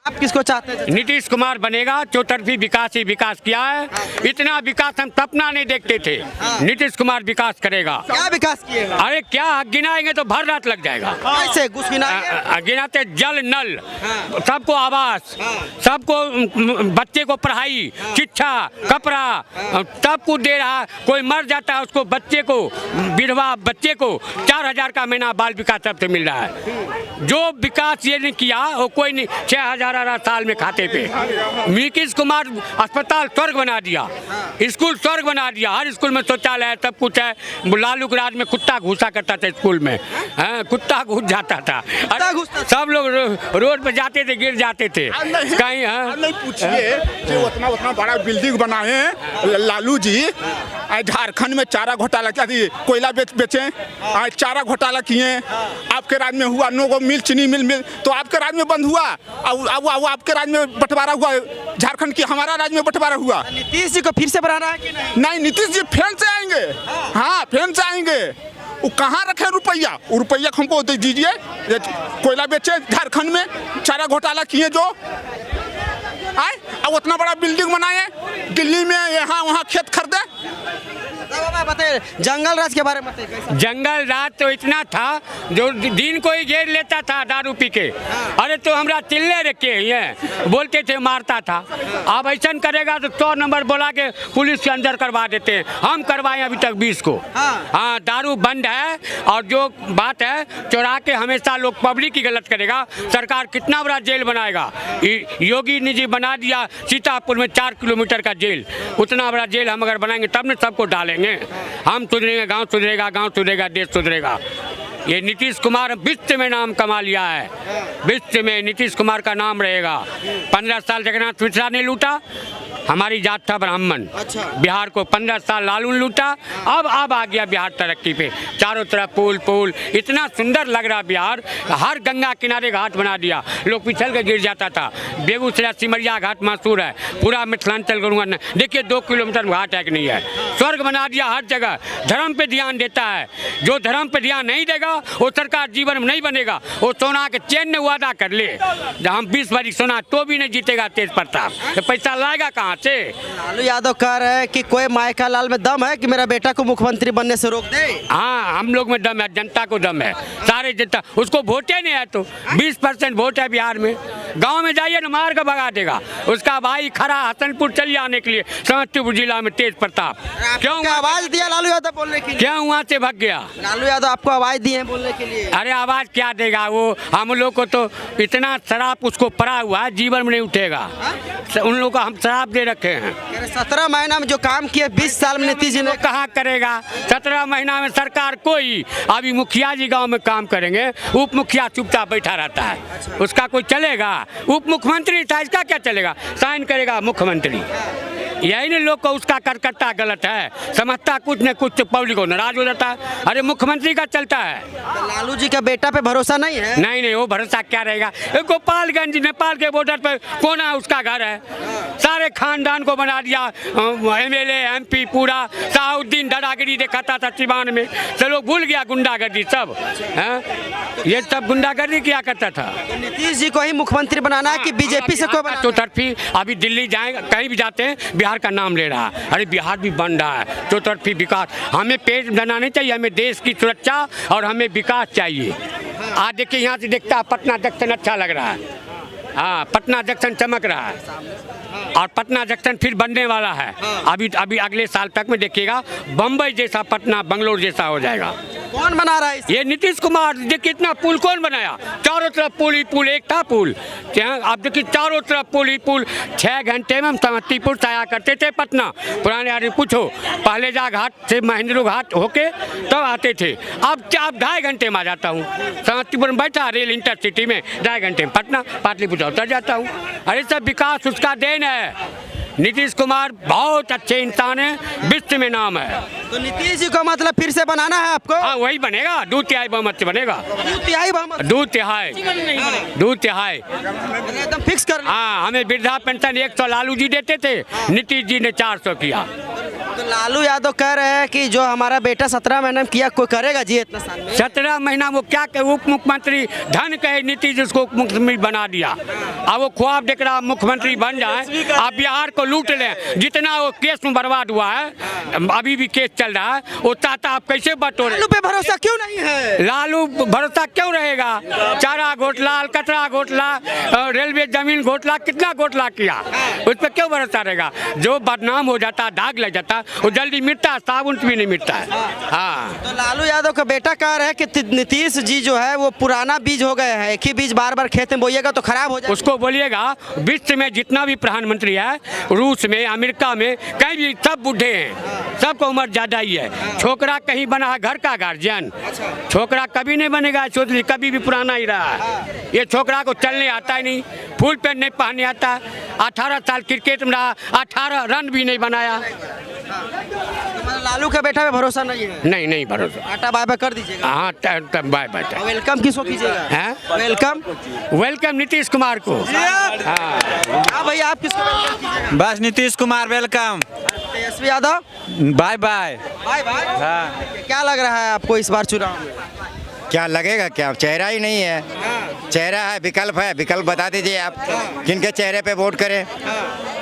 आप किसको चाहते हैं? नीतीश कुमार बनेगा। चौतरफी विकास ही विकास किया है। इतना विकास हम सपना नहीं देखते थे। नीतीश कुमार विकास करेगा। क्या विकास किएगा? अरे क्या गिनाएंगे तो भर रात लग जाएगा। कैसे घुस गिनाएंगे? गिनाते जल नल, सबको आवास, सबको बच्चे को पढ़ाई, शिक्षा, कपड़ा सब कुछ दे रहा। कोई मर जाता है उसको बच्चे को, विधवा बच्चे को 4,000 का महीना बाल विकास सबसे मिल रहा है। जो विकास ये नहीं किया वो कोई नहीं। 6,000 साल में खाते पे। नीतीश कुमार अस्पताल स्वर्ग बना दिया, स्कूल स्वर्ग बना दिया। हर स्कूल में शौचालय है, सब कुछ है। लालू के राज में कुत्ता घुसा करता था स्कूल में, कुत्ता घुस जाता था। सब लोग रोड पे जाते थे, गिर जाते थे कहीं। नहीं पूछिए कि उतना बड़ा बिल्डिंग बनाए लालू जी। झारखंड में चारा घोटाला किया, कोयला बेचे, चारा घोटाला किए। आपके राज्य में हुआ नो मिल, चीनी मिल तो आपके राज्य में बंद हुआ। अब आपके राज्य में बंटवारा हुआ, झारखंड की हमारा राज्य में बंटवारा हुआ। नीतीश जी को फिर से बनाना है कि नहीं? नहीं, नीतीश जी फिर से आएंगे। हाँ, फिर से आएंगे। वो कहाँ रखे रुपया? वो रुपया हमको दे दीजिए। कोयला बेचे झारखंड में, चारा घोटाला किए जो आए, अब उतना बड़ा बिल्डिंग बनाए दिल्ली में, यहाँ वहाँ खेत खरीदे। बताइए जंगल राज के बारे में बताइए। जंगल राज तो इतना था जो दिन को ही घेर लेता था दारू पी के। अरे तो हमरा चिल्ले रखे हैं, बोलते थे मारता था। अब ऐसा करेगा तो 100 नंबर बोला के पुलिस के अंदर करवा देते हैं। हम करवाए अभी तक 20 को। हाँ, दारू बंद है। और जो बात है चुरा के हमेशा लोग पब्लिक की गलत करेगा। सरकार कितना बड़ा जेल बनाएगा? योगी ने जी बना दिया सीतापुर में 4 किलोमीटर का जेल। उतना बड़ा जेल हम अगर बनाएंगे तब न सबको डालेंगे। हम सुधरेंगे, गांव सुधरेगा, गांव सुधरेगा, देश सुधरेगा। ये नीतीश कुमार विश्व में नाम कमा लिया है। विश्व में नीतीश कुमार का नाम रहेगा। 15 साल जगन्नाथ मिश्रा ने लूटा, हमारी जात था ब्राह्मण। अच्छा। बिहार को 15 साल लालू ने लूटा। अब आ गया बिहार तरक्की पे। चारों तरफ पुल इतना सुंदर लग रहा बिहार। हर गंगा किनारे घाट बना दिया, लोग पिछल के गिर जाता था। बेगूसराय सिमरिया घाट मशहूर है, पूरा मिथिलांचल करूँगा। देखिए 2 किलोमीटर घाट है कि नहीं है? स्वर्ग बना दिया हर जगह। धर्म पे ध्यान देता है। जो धर्म पे ध्यान नहीं देगा वो सरकार जीवन में नहीं बनेगा। वो सोना के चैन ने वादा कर ले, जब हम 20 भरी सोना तो भी नहीं जीतेगा तेज प्रताप। तो पैसा लाएगा कहाँ से? लालू यादव कह रहे हैं कि कोई मायका लाल में दम है कि मेरा बेटा को मुख्यमंत्री बनने से रोक दे। हाँ, हम लोग में दम है, जनता को दम है। सारे जनता उसको वोटे नहीं है। तो 20% वोट है बिहार में। गांव में जाइए ना, मार कर भगा देगा। उसका भाई खड़ा हसनपुर चल जाने के लिए, समस्तीपुर जिला में तेज प्रताप। क्यों आवाज दिया लालू यादव बोलने के लिए? क्या वहाँ से भाग गया? लालू यादव आपको आवाज दी है बोलने के लिए? अरे आवाज क्या देगा वो? हम लोग को तो इतना शराब उसको पड़ा हुआ है, जीवन में नहीं उठेगा। उन लोगों को हम शराब दे रखे हैं। 17 महीना में जो काम किए 20 साल में नीतीश जी ने कहाँ करेगा? 17 महीना में सरकार कोई, अभी मुखिया जी गांव में काम करेंगे, उप मुखिया चुपचाप बैठा रहता है। उसका कोई चलेगा? उप मुख्यमंत्री था, इसका क्या चलेगा? साइन करेगा मुख्यमंत्री। यही नहीं लोग को उसका करकर्ता गलत है, समझता कुछ न कुछ, पब्लिक को नाराज हो जाता है। अरे मुख्यमंत्री का चलता है। तो लालू जी का बेटा पे भरोसा नहीं है? नहीं, वो भरोसा क्या रहेगा? गोपालगंज नेपाल के बॉर्डर पर कोना उसका घर है। सारे खानदान को बना दिया MLA MP पूरा। शाहुद्दीन दादागिरी दिखाता था सिवान में, तो लोग भूल गया गुंडागर्दी सब। ये सब गुंडागर्दी किया करता था। तो नीतीश जी को ही मुख्यमंत्री बनाना है कि बीजेपी से कोई बनाना? चौतरफी अभी दिल्ली जाएंगे, कहीं भी जाते हैं बिहार का नाम ले रहा है। अरे बिहार भी बन रहा है। चौतरफी विकास हमें पेट बनाने चाहिए, हमें देश की सुरक्षा और हमें विकास चाहिए। आज देखिए यहाँ से देखता है पटना जंक्शन अच्छा लग रहा है। हाँ, पटना जंक्शन चमक रहा है और पटना जंक्शन फिर बनने वाला है। अभी अगले साल तक में देखिएगा बम्बई जैसा पटना, बंगलोर जैसा हो जाएगा। कौन बना रहा है? ये नीतीश कुमार। देखिए इतना पुल कौन बनाया? चारों तरफ पुल ही पुल। एक था पुल, आप देखिए चारों तरफ पुल ही पुल। 6 घंटे में हम समस्तीपुर से आया करते थे पटना। पुराने आदमी पूछो, पहले जा घाट से महेंद्र घाट होके तब आते थे। अब 2.5 घंटे में आ जाता हूँ। समस्तीपुर में बैठा रेल इंटरसिटी में, 2.5 घंटे में पटना पाटलिपुत्र उतर जाता हूँ। अरे सब विकास उसका देन है। नीतीश कुमार बहुत अच्छे इंसान है, विश्व में नाम है। तो नीतीश जी को मतलब फिर से बनाना है आपको? हाँ, वही बनेगा। 2 तिहाई बहुमत से बनेगा। 2 तिहाई बहुमत? 2 तिहाई 2 तिहाई एकदम फिक्स कर। हाँ, हमें वृद्धा पेंशन 100 लालू जी देते थे, नीतीश जी ने 400 किया। तो लालू यादव कह रहे हैं कि जो हमारा बेटा 17 महीने में किया कोई करेगा जी इतना साल में। 17 महीना वो क्या कहे, उप मुख्यमंत्री धन कहे नीतीश जिसको उप मुख्यमंत्री बना दिया। अब वो ख्वाब देख रहा मुख्यमंत्री बन जाए, आप बिहार को लूट लें। जितना वो केस में बर्बाद हुआ है, अभी भी केस चल रहा है, वो चाहता आप कैसे बटोरे। लालू पे भरोसा क्यों नहीं है? लालू भरोसा क्यों रहेगा? चारा घोटाला, अलकतरा घोटाला, रेलवे जमीन घोटाला, कितना घोटाला किया, उस पर क्यों भरोसा रहेगा? जो बदनाम हो जाता, दाग लग जाता, वो जल्दी मिटता, साबुन भी नहीं मिटता है। हाँ, तो लालू यादव का बेटा कह रहा है कि नीतीश जी जो है वो पुराना बीज हो गए हैं, एक ही बीज बार बार खेत में बोइएगा तो खराब हो जाएगा। उसको बोलिएगा विश्व में जितना भी प्रधानमंत्री है, रूस में, अमेरिका में, कहीं भी सब बूढ़े हैं, सबको उम्र ज्यादा ही है। छोकरा कहीं बना है घर का गार्जियन, छोकरा कभी नहीं बनेगा, सोच ली कभी भी पुराना ही रहा है। ये छोकरा को चलने आता ही नहीं, फुल पैंट नहीं पहनने आता, 18 साल क्रिकेट में रहा, 18 रन भी नहीं बनाया। लालू का बेटा पे भरोसा नहीं है? नहीं भरोसा। आटा बाय बाय कर दीजिएगा। हाँ, बाय बाय। वेलकम किसको कीजिएगा? हैं? वेलकम नीतीश कुमार को। हाँ भैया, आप किसको वेलकम कीजिएगा? बस Nitish Kumar welcome. Tejashwi Yadav bye bye. Bye bye. हाँ। क्या लग रहा है आपको इस बार चुनाव में? क्या लगेगा, क्या चेहरा ही नहीं है। चेहरा है, विकल्प है, विकल्प बता दीजिए आप किनके चेहरे पे वोट करें।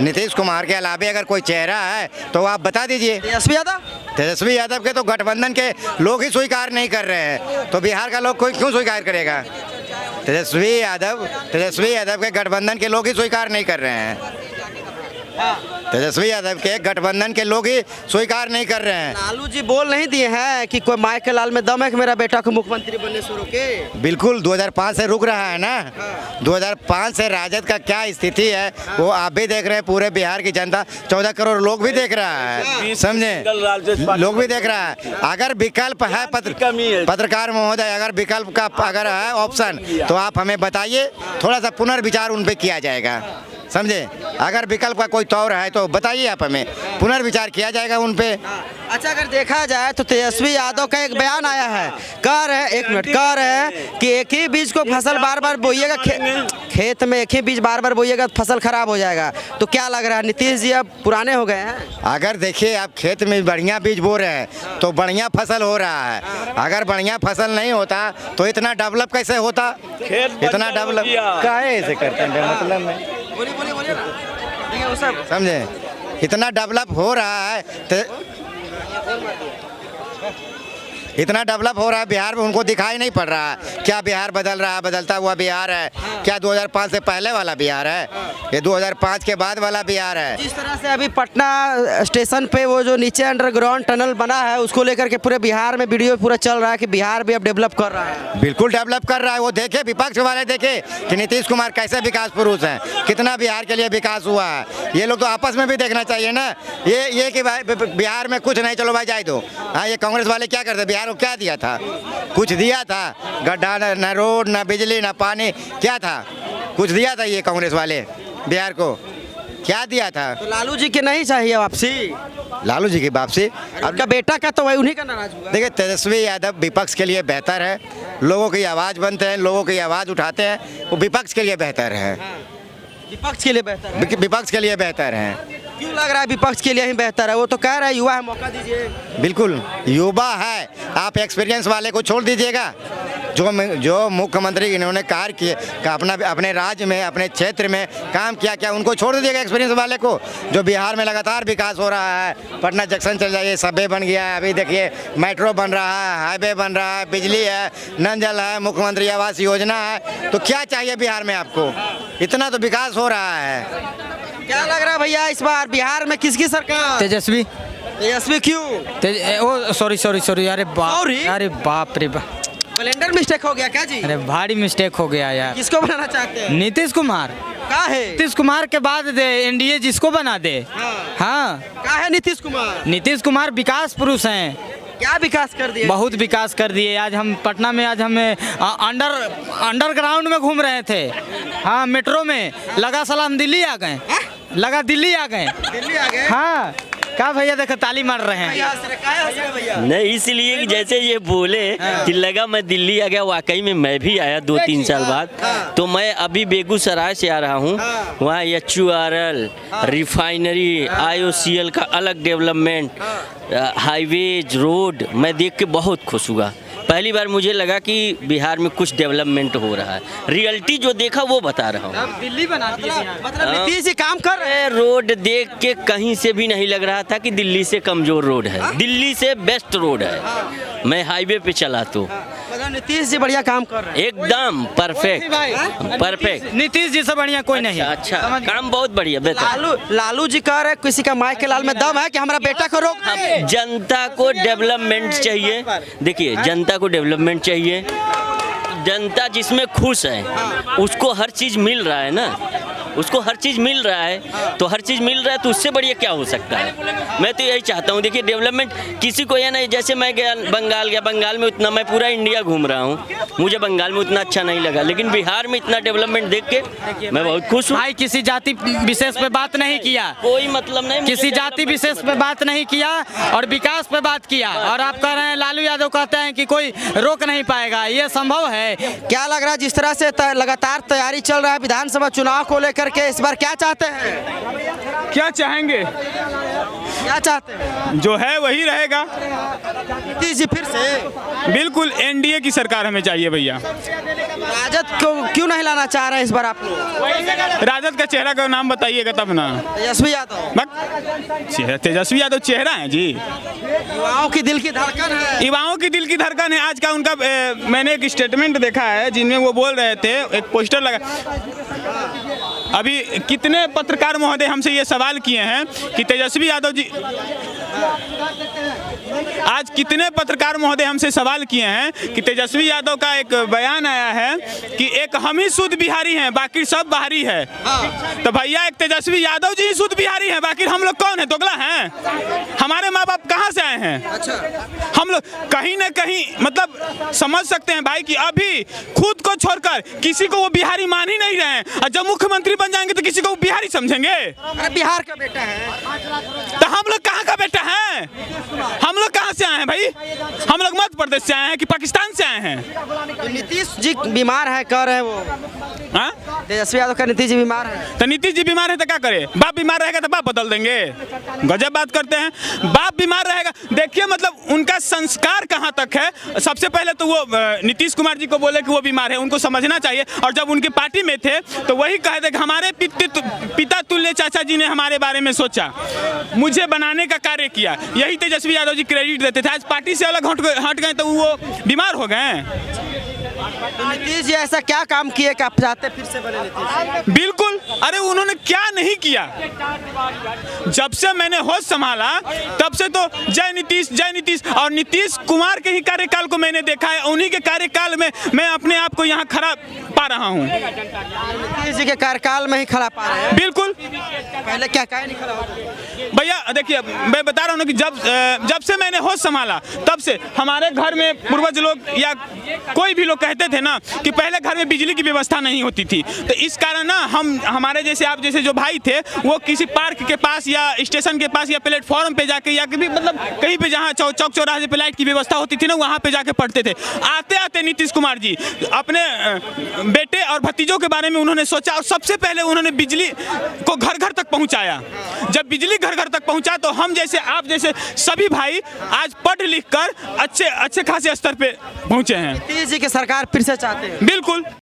नीतीश कुमार के अलावा अगर कोई चेहरा है तो आप बता दीजिए। तेजस्वी यादव? तेजस्वी यादव के तो गठबंधन के लोग ही स्वीकार नहीं कर रहे हैं, तो बिहार का लोग कोई क्यों स्वीकार करेगा? तेजस्वी यादव के गठबंधन के लोग ही स्वीकार नहीं कर रहे हैं। तेजस्वी यादव के गठबंधन के लोग ही स्वीकार नहीं कर रहे हैं। लालू जी बोल नहीं दिए हैं कि कोई माई के लाल में दम है कि मेरा बेटा को मुख्यमंत्री बनने से रोके? बिल्कुल 2005 से रुक रहा है ना। 2005 से राजद का क्या स्थिति है वो आप भी देख रहे हैं, पूरे बिहार की जनता 14 करोड़ लोग भी देख रहा है, समझे, लोग भी देख रहा है। अगर विकल्प है पत्रकार महोदय, अगर विकल्प का अगर है ऑप्शन तो आप हमें बताइए, थोड़ा सा पुनर्विचार उन पे किया जाएगा, समझे। अगर विकल्प का कोई तौर है तो बताइए, आप हमें पुनर्विचार किया जाएगा उन पे। अच्छा, अगर देखा जाए तो तेजस्वी यादव का एक बयान आया है, कह रहे हैं, एक मिनट, कह रहे हैं कि एक ही बीज को फसल बार बार बोइएगा, खेत में एक ही बीज बार बार बोइएगा तो फसल खराब हो जाएगा। तो क्या लग रहा है नीतीश जी अब पुराने हो गए हैं? अगर देखिए आप खेत में बढ़िया बीज बो रहे हैं तो बढ़िया फसल हो रहा है। अगर बढ़िया फसल नहीं होता तो इतना डेवलप कैसे होता? इतना डेवलप काहे ऐसे करते हैं, मतलब में बोलिए ना, देखिए वो सब समझे, इतना डेवलप हो रहा है इतना डेवलप हो रहा है बिहार में, उनको दिखाई नहीं पड़ रहा है क्या बिहार बदल रहा है, बदलता हुआ बिहार है क्या? 2005 से पहले वाला बिहार है, ये 2005 के बाद वाला बिहार है। जिस तरह से अभी पटना स्टेशन पे वो जो नीचे अंडरग्राउंड टनल बना है उसको लेकर के पूरे बिहार में वीडियो पूरा चल रहा है कि बिहार भी अब डेवलप कर रहा है। बिल्कुल डेवलप कर रहा है। वो देखे, विपक्ष वाले देखे कि नीतीश कुमार कैसे विकास पुरुष हैं, कितना बिहार के लिए विकास हुआ है। ये लोग तो आपस में भी देखना चाहिए ना, ये कि बिहार में कुछ नहीं, चलो भाई जाए दो। हाँ, ये कांग्रेस वाले क्या करते, बिहार को क्या दिया था? कुछ दिया था? गड्ढा, न रोड, न बिजली, न पानी, क्या था? कुछ दिया था ये कांग्रेस वाले बिहार को? क्या दिया था? तो लालू जी की नहीं चाहिए वापसी? लालू जी की वापसी? आपका बेटा का तो वही उन्हीं का नाराज होगा। देखिए, तेजस्वी यादव विपक्ष के लिए बेहतर है, लोगों की आवाज़ बनते हैं, लोगों की आवाज़ उठाते हैं, वो विपक्ष के लिए बेहतर है। विपक्ष के लिए बेहतर है? विपक्ष के लिए बेहतर है। क्यों लग रहा है विपक्ष के लिए ही बेहतर है? वो तो कह रहा है युवा है, मौका दीजिए। बिल्कुल युवा है, आप एक्सपीरियंस वाले को छोड़ दीजिएगा। जो मुख्यमंत्री इन्होंने कार्य किए, अपने राज्य में, अपने क्षेत्र में काम किया, क्या उनको छोड़ दीजिएगा एक्सपीरियंस वाले को? जो बिहार में लगातार विकास हो रहा है, पटना जंक्शन चल जाइए, सबवे बन गया है, अभी देखिए मेट्रो बन रहा है, हाईवे बन रहा है, बिजली है, नल जल है, मुख्यमंत्री आवास योजना है, तो क्या चाहिए बिहार में आपको? इतना तो विकास हो रहा है। क्या लग रहा है भैया इस बार बिहार में किसकी सरकार? तेजस्वी। तेजस्वी क्यों? सॉरी, अरे बाप रे बाप, कैलेंडर मिस्टेक हो गया क्या जी? अरे भारी मिस्टेक हो गया यार। किसको बनाना चाहते हैं? नीतीश कुमार। का है? नीतीश कुमार के बाद दे एनडीए जिसको बना दे। हाँ, का है नीतीश कुमार? नीतीश कुमार विकास पुरुष हैं। क्या विकास कर दिया? बहुत विकास कर दिए। आज हम पटना में, आज हम अंडरग्राउंड में घूम रहे थे। हाँ, मेट्रो में लगा सलाम दिल्ली आ गए, लगा दिल्ली आ गए। दिल्ली आ गए? हाँ, क्या भैया देखो ताली मार रहे हैं। नहीं, इसलिए कि जैसे ये बोले कि लगा मैं दिल्ली आ गया, वाकई में मैं भी आया 2-3 साल बाद। तो मैं अभी बेगूसराय से आ रहा हूँ, वहाँ HURL, रिफाइनरी, IOCL का अलग डेवलपमेंट, हाईवेज, रोड, मैं देख के बहुत खुश हुआ। पहली बार मुझे लगा कि बिहार में कुछ डेवलपमेंट हो रहा है। रियलिटी जो देखा वो बता रहा हूँ। दिल्ली बना दी मतलब नीतीश जी काम कर रहे हैं। रोड देख के कहीं से भी नहीं लग रहा था कि दिल्ली से कमजोर रोड है, दिल्ली से बेस्ट रोड है। मैं हाईवे पे चला तो मतलब नीतीश जी बढ़िया काम कर रहे हैं। एकदम परफेक्ट, परफेक्ट। नीतीश जी से बढ़िया कोई नहीं। अच्छा, काम बहुत बढ़िया, बेहतर। लालू जी कह रहे किसी का माई के लाल में दम है कि हमारा बेटा को रोक। जनता को डेवलपमेंट चाहिए। देखिए, जनता को डेवलपमेंट चाहिए। जनता जिसमें खुश है उसको हर चीज मिल रहा है ना, उसको हर चीज मिल रहा है, तो हर चीज मिल रहा है तो उससे बढ़िया क्या हो सकता है। मैं तो यही चाहता हूँ। देखिए, डेवलपमेंट किसी को यह नहीं, जैसे मैं गया बंगाल में उतना, मैं पूरा इंडिया घूम रहा हूँ, मुझे बंगाल में उतना अच्छा नहीं लगा, लेकिन बिहार में इतना डेवलपमेंट देख के मैं बहुत खुश हूँ। भाई किसी जाति विशेष पे बात नहीं किया, कोई मतलब नहीं, किसी जाति विशेष पे बात नहीं किया और विकास पे बात किया। और आप कह रहे हैं लालू यादव कहते हैं कि कोई रोक नहीं पाएगा, ये संभव है? क्या लग रहा है जिस तरह से लगातार तैयारी चल रहा है विधानसभा चुनाव को लेकर के, इस बार क्या चाहते हैं? क्या चाहेंगे? क्या चाहते हैं? जो है वही रहेगा। नीतीश जी फिर से? बिल्कुल, NDA की सरकार हमें चाहिए भैया। राजद को क्यों नहीं लाना चाह रहे हैं इस बार आप लोग? राजद का चेहरा का नाम बताइएगा तब ना। तेजस्वी यादव। तेजस्वी यादव चेहरा है जी, युवाओं की दिल की धड़कन है। युवाओं की दिल की धड़कन है। आज का उनका मैंने एक स्टेटमेंट देखा है जिनमें वो बोल रहे थे, एक पोस्टर लगा। अभी कितने पत्रकार महोदय हमसे ये सवाल किए हैं कि तेजस्वी यादव जी, आज कितने पत्रकार महोदय हमसे सवाल किए हैं कि तेजस्वी यादव का एक बयान आया है कि एक हम ही शुद्ध बिहारी हैं, बाकी सब बाहरी है। तो भैया, एक तेजस्वी यादव जी ही शुद्ध बिहारी हैं, बाकी हम लोग कौन है? दोगला हैं? हमारे माँ बाप कहाँ से आए हैं? हम लोग कहीं ना कहीं मतलब समझ सकते हैं भाई कि अभी खुद को छोड़कर किसी को वो बिहारी मान ही नहीं रहे हैं, और जब मुख्यमंत्री बन जाएंगे तो किसी को वो बिहारी समझेंगे। अरे बिहार का बेटा है तो हम लोग कहाँ का बेटा है? हम लोग कहाँ से आए हैं भाई? हम लोग मध्य प्रदेश से आए हैं कि पाकिस्तान से आए हैं? तो नीतीश जी बीमार है, कह रहे हैं वो। हाँ? तेजस्वी यादव का नीतीश जी बीमार है। तो नीतीश जी बीमार है तो क्या करे? बाप बीमार रहेगा तो बाप बदल देंगे? गजब बात करते हैं। बाप बीमार रहेगा, देखिए मतलब उनका संस्कार कहाँ तक है। सबसे पहले तो वो नीतीश कुमार जी को बोले कि वो बीमार है, उनको समझना चाहिए। और जब उनकी पार्टी में थे तो वही कहे थे कि हमारे पिता तुल्य चाचा जी ने हमारे बारे में सोचा, मुझे बनाने का कार्य किया, यही तेजस्वी यादव जी क्रेडिट देते थे। आज पार्टी से अलग हट गए तो वो बीमार हो गए। तो नीतीश जी ऐसा क्या काम किए कि आप चाहते फिर से बने नीतीश जी? बिल्कुल, अरे उन्होंने क्या नहीं किया। जब से मैंने होश संभाला तब से तो जय नीतीश और नीतीश कुमार के ही कार्यकाल को मैंने देखा है। उन्हीं के कार्यकाल में मैं अपने आप को यहाँ खड़ा पा रहा हूँ। नीतीश जी के कार्यकाल में ही खड़ा पा रहे हैं? बिल्कुल। पहले क्या नहीं खड़ा होता? भैया देखिए, मैं बता रहा हूँ कि जब से मैंने होश संभाला तब से हमारे घर में पूर्वज लोग या कोई भी लोग कहते थे ना कि पहले घर में बिजली की व्यवस्था नहीं होती थी। तो इस कारण ना हमारे जैसे आप जैसे जो भाई थे वो किसी पार्क के पास या स्टेशन के पास या प्लेटफॉर्म पे जाके या कभी मतलब कहीं पे जहाँ चौक चौराहे पे लाइट की व्यवस्था होती थी ना, वहाँ पे जाके पढ़ते थे। आते आते नीतीश कुमार जी अपने बेटे और भतीजों के बारे में उन्होंने सोचा और सबसे पहले उन्होंने बिजली को घर घर तक पहुँचाया। जब बिजली घर घर तक पहुँचा तो हम जैसे आप जैसे सभी भाई आज पढ़ लिख कर अच्छे खासे स्तर पे पहुँचे हैं। नीतीश जी की सरकार फिर से चाहते हैं? बिल्कुल।